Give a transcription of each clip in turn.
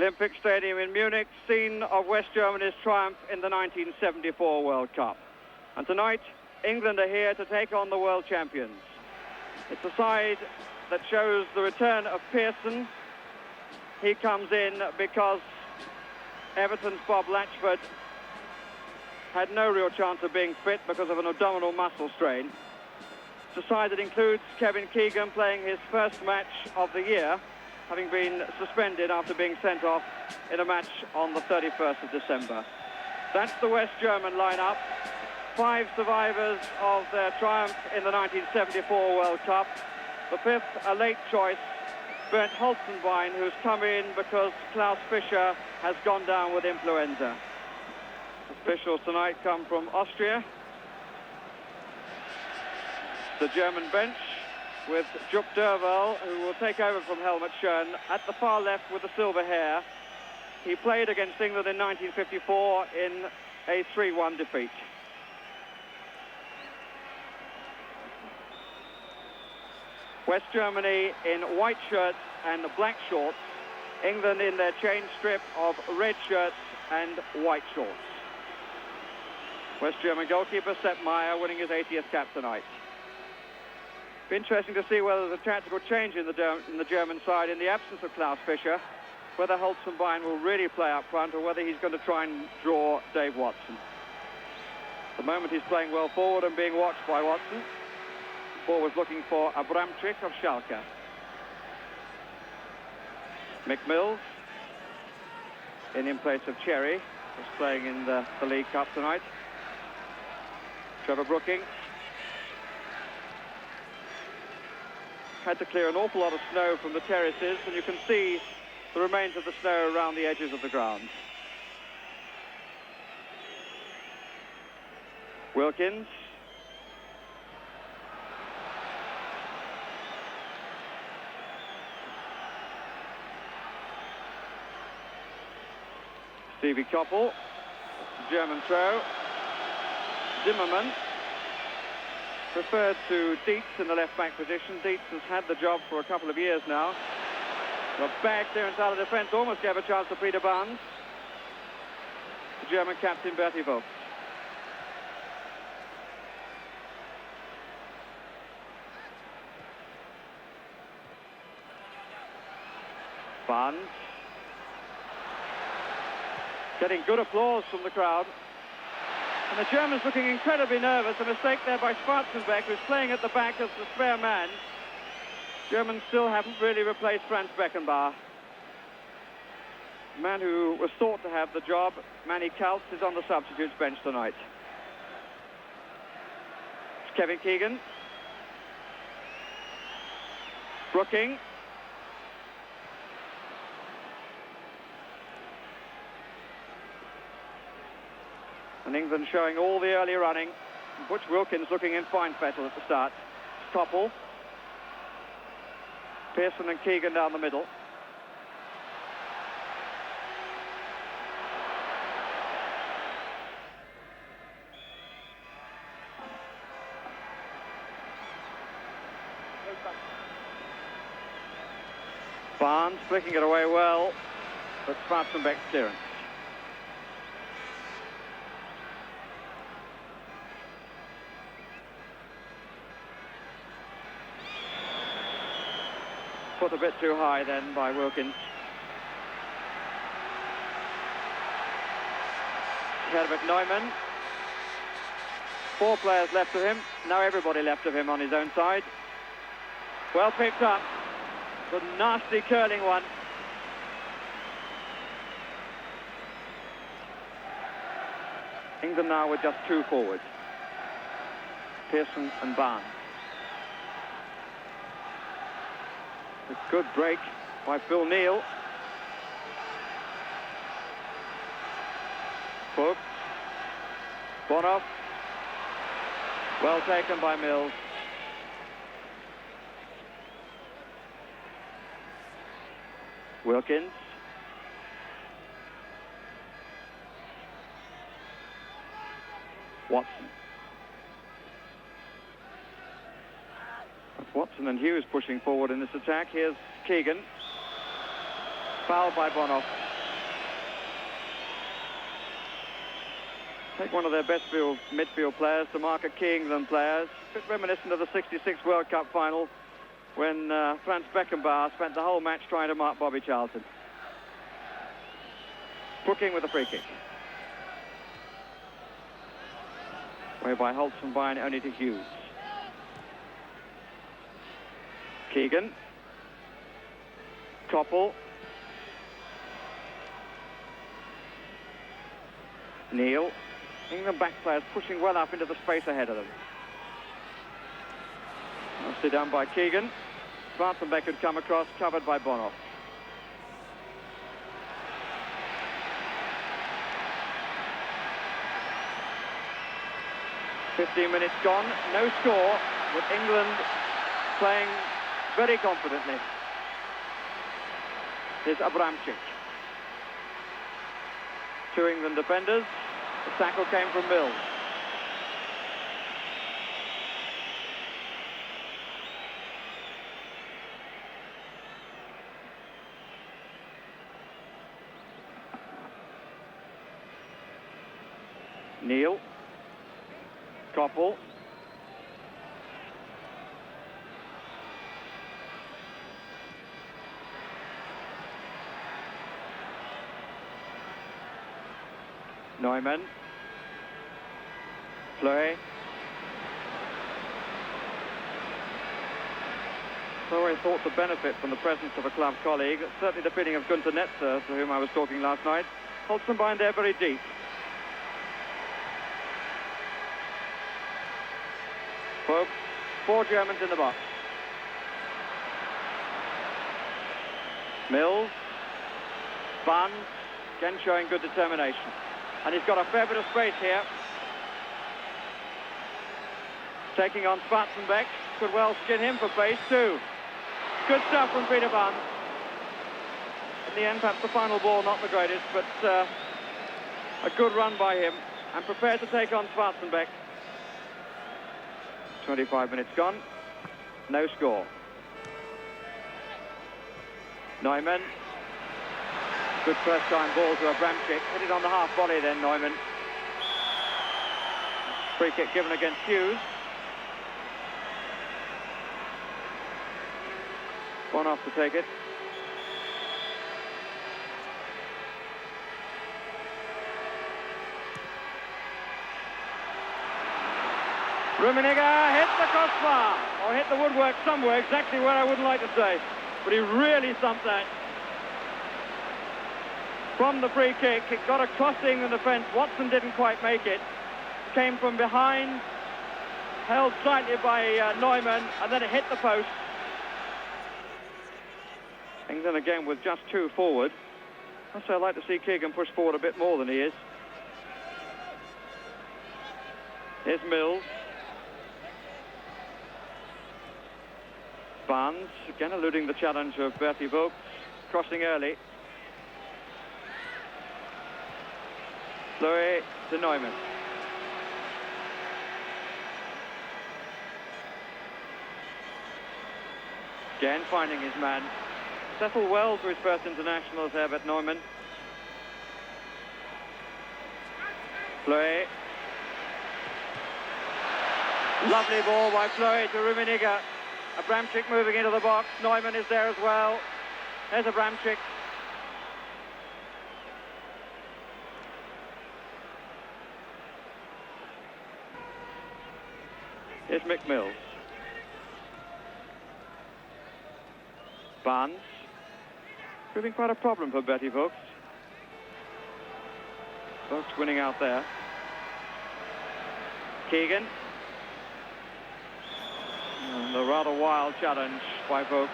Olympic Stadium in Munich, scene of West Germany's triumph in the 1974 World Cup. And tonight, England are here to take on the world champions. It's a side that shows the return of Pearson. He comes in because Everton's Bob Latchford had no real chance of being fit because of an abdominal muscle strain. It's a side that includes Kevin Keegan playing his first match of the year, having been suspended after being sent off in a match on the 31st of December. That's the West German lineup. 5 survivors of their triumph in the 1974 World Cup. The 5th, a late choice, Bernd Holzenbein, who's come in because Klaus Fischer has gone down with influenza. Officials tonight come from Austria. The German bench with Jupp Derwall, who will take over from Helmut Schön, at the far left with the silver hair. He played against England in 1954 in a 3-1 defeat. West Germany in white shirts and black shorts. England in their change strip of red shirts and white shorts. West German goalkeeper Sepp Maier winning his 80th cap tonight. Be interesting to see whether there's a tactical change in the German side in the absence of Klaus Fischer, whether Holzenbein will really play up front or whether he's going to try and draw Dave Watson. At the moment he's playing well forward and being watched by Watson. Forwards looking for Abramczyk of Schalke. Mick Mills in place of Cherry, who's playing in the League Cup tonight. Trevor Brooking had to clear an awful lot of snow from the terraces, and you can see the remains of the snow around the edges of the ground. Wilkins. Stevie Koppel, German throw. Zimmerman, preferred to Dietz in the left-back position. Dietz has had the job for a couple of years now. A bag clearance out of defence almost gave a chance to Peter Barnes. The German captain, Bertie Vogts. Barnes. Getting good applause from the crowd. And the Germans looking incredibly nervous. A mistake there by Schwarzenbeck, who's playing at the back as the spare man. Germans still haven't really replaced Franz Beckenbauer. The man who was thought to have the job, Manny Kaltz, is on the substitutes bench tonight. It's Kevin Keegan. Brooking. And England showing all the early running. Butch Wilkins looking in fine fettle at the start. Koppel. Pearson and Keegan down the middle. Barnes flicking it away well, but Schwarzenbeck's clearance. Put a bit too high then by Wilkins. Herbert Neumann. 4 players left of him. Now everybody left of him on his own side. Well picked up. Good nasty curling one. England now with just 2 forwards. Pearson and Barnes. A good break by Phil Neal. Pope. Bonoff. Well taken by Mills. Wilkins. Watson. Watson and Hughes pushing forward in this attack. Here's Keegan. Fouled by Bonoff. Take one of their best midfield players to mark a key England players. A bit reminiscent of the '66 World Cup final when Franz Beckenbauer spent the whole match trying to mark Bobby Charlton. Brooking with a free kick. Away by Holzenbein, only to Hughes. Keegan. Koppel. Neal. England back players pushing well up into the space ahead of them. Nicely done by Keegan. Schwarzenbeck had come across, covered by Bonoff. "15 minutes gone, no score, with England playing very confidently. Here's Abramczyk. Two England defenders. The tackle came from Mills. Neal. Koppel. Neumann. Fleury. So I thought to benefit from the presence of a club colleague. Certainly the feeling of Günther Netzer, to whom I was talking last night. Holzenbein there very deep. Pope. 4 Germans in the box. Mills. Barnes. Again showing good determination. And he's got a fair bit of space here. Taking on Schwarzenbeck. Could well skin him for pace too. Good stuff from Peter Barnes. In the end, perhaps the final ball not the greatest, but a good run by him. And prepared to take on Schwarzenbeck. 25 minutes gone. No score. Neumann. Good first-time ball to Abramczyk. Hit it on the half volley then, Neumann. Free kick given against Hughes. Bonoff to take it. Rummenigge hit the crossbar, or hit the woodwork somewhere, exactly where I wouldn't like to say. But he really thumped that. From the free kick, it got across the England defence. Watson didn't quite make it. Came from behind, held slightly by Neumann, and then it hit the post. England again with just 2 forward. Also, I'd like to see Keegan push forward a bit more than he is. Here's Mills. Barnes, again eluding the challenge of Bertie Vogts, crossing early. Fleury to Neumann. Again finding his man. Settled well for his first international as Herbert Neumann. Fleury. Lovely ball by Fleury to Rummenigge. Abramczyk moving into the box. Neumann is there as well. There's Abramczyk. Here's Mick Mills. Barnes. Proving quite a problem for Bertie Vogts. Vogts winning out there. Keegan. And a rather wild challenge by Vogts.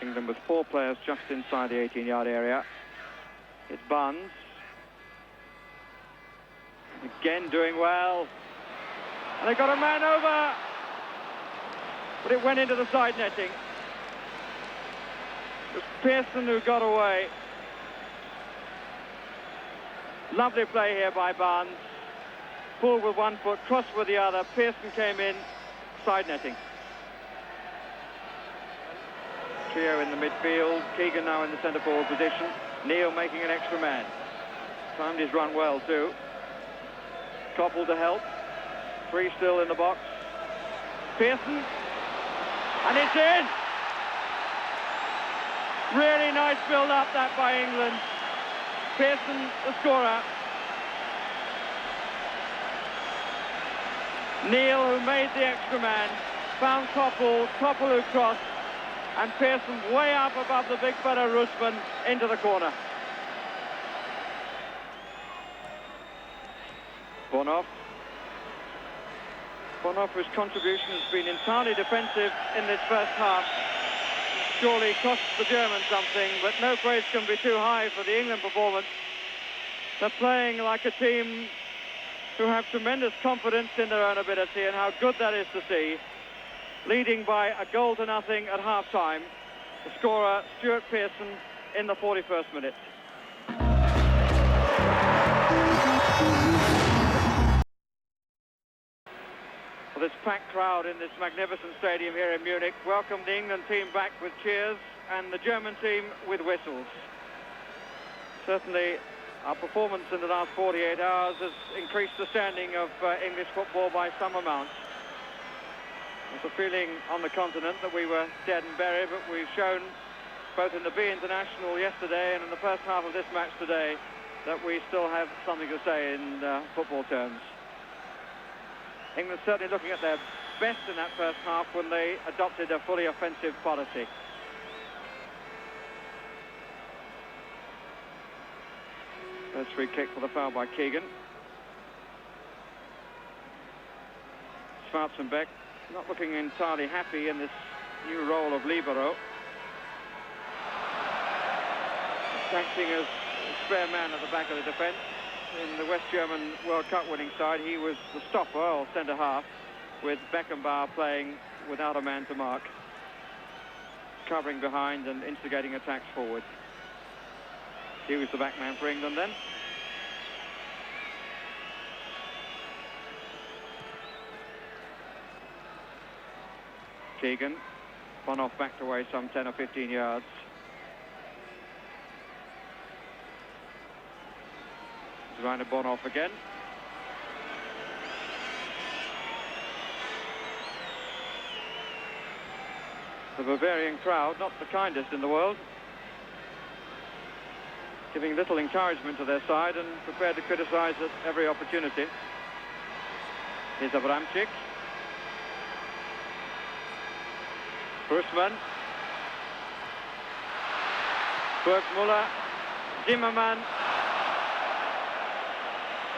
England with 4 players just inside the 18-yard area. It's Barnes. Again doing well. And they got a man over. But it went into the side netting. It was Pearson who got away. Lovely play here by Barnes. Pull with one foot, cross with the other. Pearson came in, side netting. Trio in the midfield. Keegan now in the centre forward position. Neil making an extra man. Timed his run well too. Koppel to help. 3 still in the box. Pearson. And it's in! Really nice build-up that by England. Pearson, the scorer. Neil, who made the extra man, found Koppel who crossed, and Pearson way up above the big fella Rusman into the corner. Bonhoff, whose contribution has been entirely defensive in this first half, surely costs the Germans something, but no praise can be too high for the England performance. They're playing like a team who have tremendous confidence in their own ability, and how good that is to see. Leading by a goal to nothing at half-time. The scorer, Stuart Pearson, in the 41st minute. Well, this packed crowd in this magnificent stadium here in Munich welcomed the England team back with cheers and the German team with whistles. Certainly, our performance in the last 48 hours has increased the standing of English football by some amount. There's a feeling on the continent that we were dead and buried, but we've shown both in the B International yesterday and in the first half of this match today that we still have something to say in football terms. England certainly looking at their best in that first half when they adopted a fully offensive policy. First free kick for the foul by Keegan. Schwarzenbeck not looking entirely happy in this new role of libero. Acting as a spare man at the back of the defence. In the West German World Cup winning side, he was the stopper or centre-half, with Beckenbauer playing without a man to mark, covering behind and instigating attacks forward. He was the back man for England then. Keegan, Bonhoff backed away some 10 or 15 yards. Rainer Bonhoff again. The Bavarian crowd, not the kindest in the world, giving little encouragement to their side and prepared to criticise at every opportunity. Here's Abramczyk. Rusman. Burgsmuller. Zimmermann.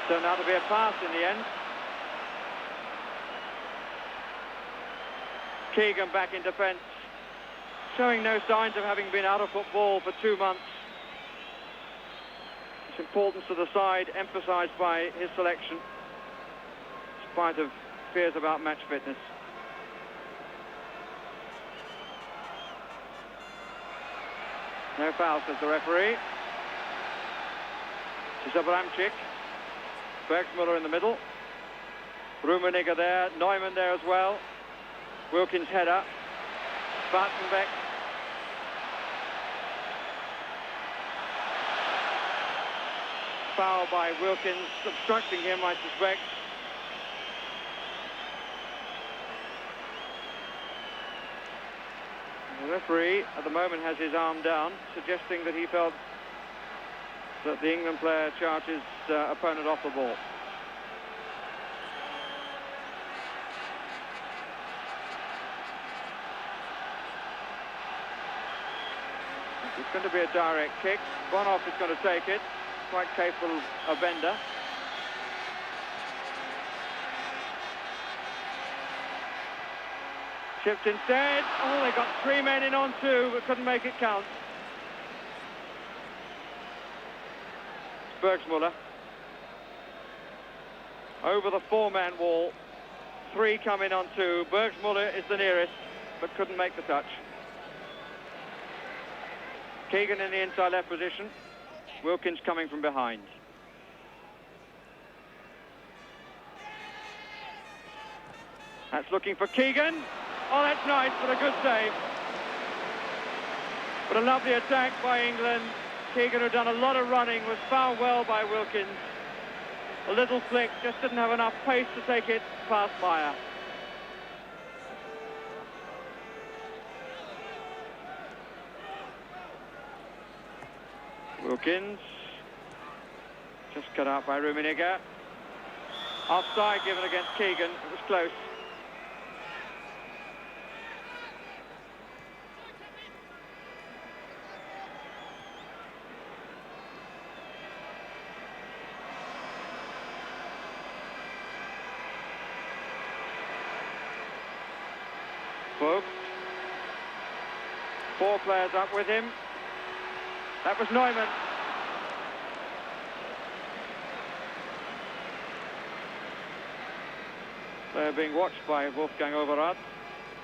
Turned out to be a pass in the end. Keegan back in defence, showing no signs of having been out of football for 2 months. Its importance to the side emphasised by his selection, in spite of fears about match fitness. No foul, says the referee. This is Abramczyk. Bergsmuller in the middle. Rummenigge there, Neumann there as well. Wilkins' header. Schwarzenbeck. Foul by Wilkins, obstructing him, I suspect. The referee at the moment has his arm down, suggesting that he felt that the England player charges opponent off the ball. It's going to be a direct kick. Bonhoff is going to take it. Quite capable of Bender. Chipped instead. Oh, they got 3 men in on 2, but couldn't make it count. Bergsmuller. Over the 4-man wall. 3 come in on 2. Bergsmuller is the nearest, but couldn't make the touch. Keegan in the inside left position. Wilkins coming from behind. That's looking for Keegan. Oh, that's nice, but a good save. But a lovely attack by England. Keegan, who'd done a lot of running, was found well by Wilkins. A little flick, just didn't have enough pace to take it past Meyer. Wilkins, just cut out by Rummenigge. Offside given against Keegan, it was close. Vogt. 4 players up with him. That was Neumann. They're being watched by Wolfgang Overath,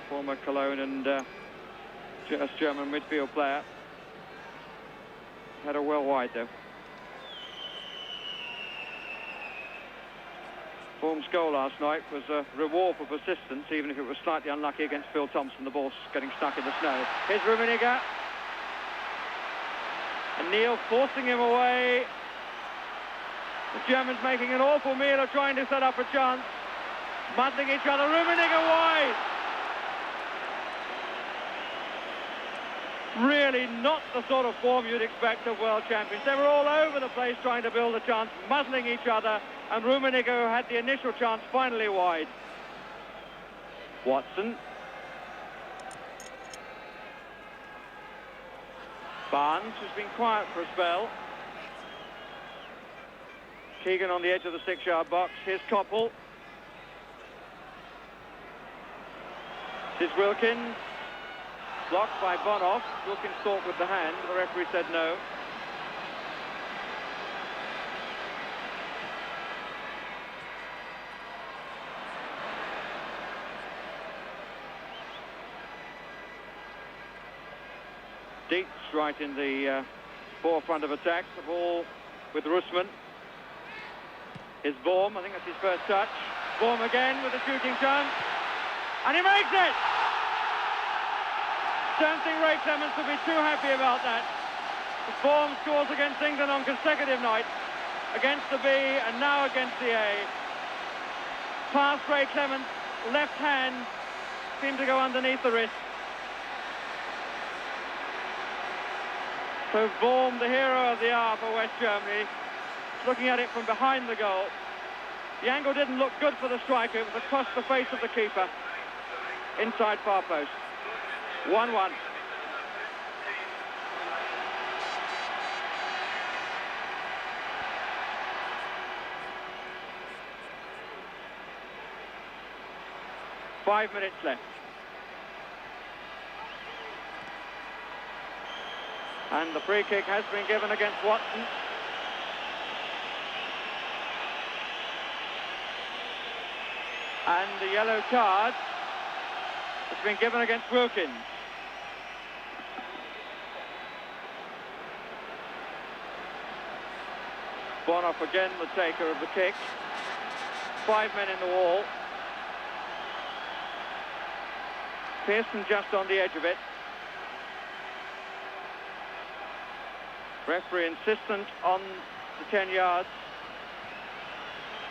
former Cologne and German midfield player. Had a well wide though. Form's goal last night was a reward for persistence, even if it was slightly unlucky against Phil Thompson. The ball's getting stuck in the snow. Here's Rummenigge. And Neil forcing him away. The Germans making an awful meal of trying to set up a chance. Muddling each other. Rummenigge wide. Really not the sort of form you'd expect of world champions. They were all over the place trying to build a chance, muzzling each other, and Rummenigge, who had the initial chance, finally wide. Watson. Barnes, who's been quiet for a spell. Keegan on the edge of the 6-yard box. Here's Koppel. This is Wilkins. Blocked by Bonhoff. Wilkins thought with the hand. The referee said no. Dietz right in the forefront of attack. The ball with Russman. Here's Vorm. I think that's his first touch. Vorm again with a shooting chance. And he makes it! Don't think Ray Clements will be too happy about that. The Vorm scores against England on consecutive nights. Against the B and now against the A. Past Ray Clements, left hand, seemed to go underneath the wrist. So Vorm, the hero of the hour for West Germany, looking at it from behind the goal. The angle didn't look good for the striker. It was across the face of the keeper. Inside far post. 1-1. Five minutes left. And the free kick has been given against Watson. And the yellow card has been given against Wilkins. Bonhoff again the taker of the kick. 5 men in the wall. Pearson just on the edge of it. Referee insistent on the 10 yards,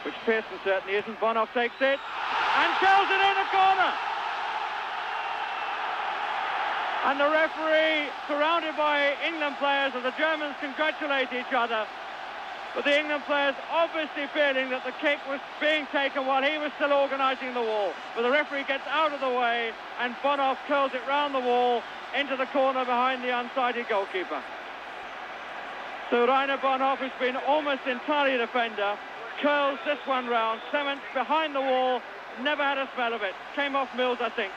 which Pearson certainly isn't. Bonhoff takes it and shells it in a corner. And the referee, surrounded by England players, and the Germans congratulate each other. But the England players obviously feeling that the kick was being taken while he was still organising the wall. But the referee gets out of the way and Bonhoff curls it round the wall into the corner behind the unsighted goalkeeper. So Rainer Bonhoff, who's been almost entirely defender, curls this one round. Clements behind the wall, never had a smell of it. Came off Mills, I think.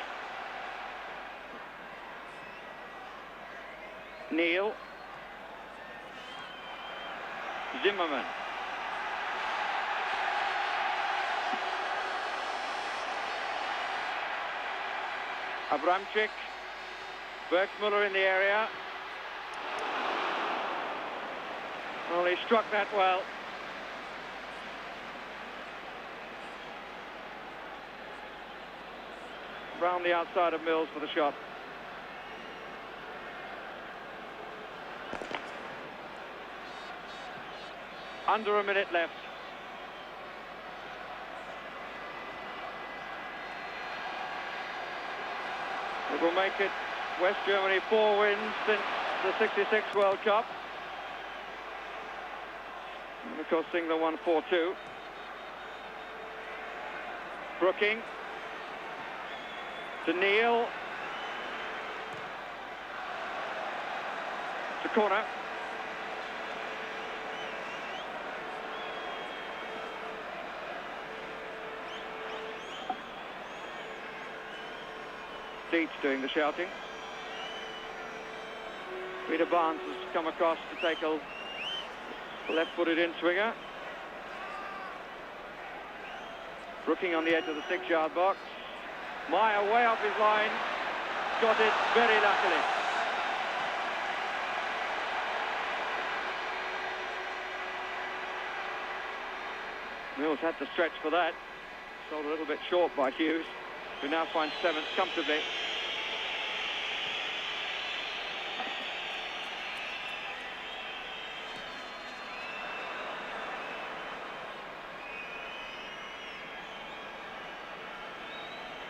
Neil. Zimmerman. Abramczyk. Bergsmuller in the area. Well, he struck that well. round the outside of Mills for the shot. Under a minute left. It will make it West Germany 4 wins since the '66 World Cup. And of course England won 4-2. Brooking to Neil. It's a corner. Leach doing the shouting. Peter Barnes has come across to take a left-footed in-swinger. Brooking on the edge of the 6-yard box. Meyer way up his line. Got it very luckily. Mills had to stretch for that. Sold a little bit short by Hughes, who now finds 7th comfortably.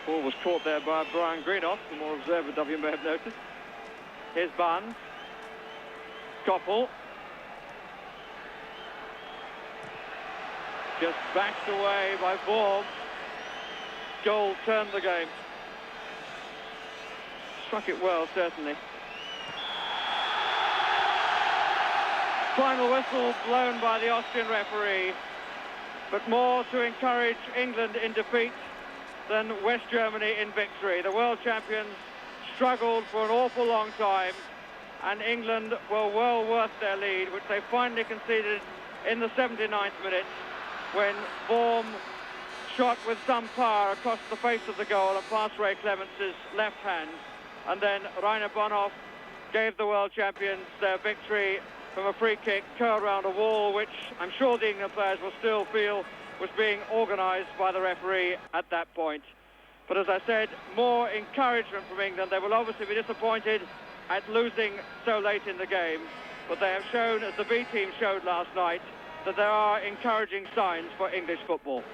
Ball was caught there by Brian Greenough, the more observant you may have noticed. Here's Barnes. Koppel. Just bashed away by Forbes. Goal turned the game. Struck it well, certainly. Final whistle blown by the Austrian referee, but more to encourage England in defeat than West Germany in victory. The world champions struggled for an awful long time, and England were well worth their lead, which they finally conceded in the 79th minute when Vorm shot with some power across the face of the goal and past Ray Clemence's left hand, and then Rainer Bonhoff gave the world champions their victory from a free kick curled around a wall, which I'm sure the England players will still feel was being organised by the referee at that point. But as I said, more encouragement from England. They will obviously be disappointed at losing so late in the game, but they have shown, as the B team showed last night, that there are encouraging signs for English football.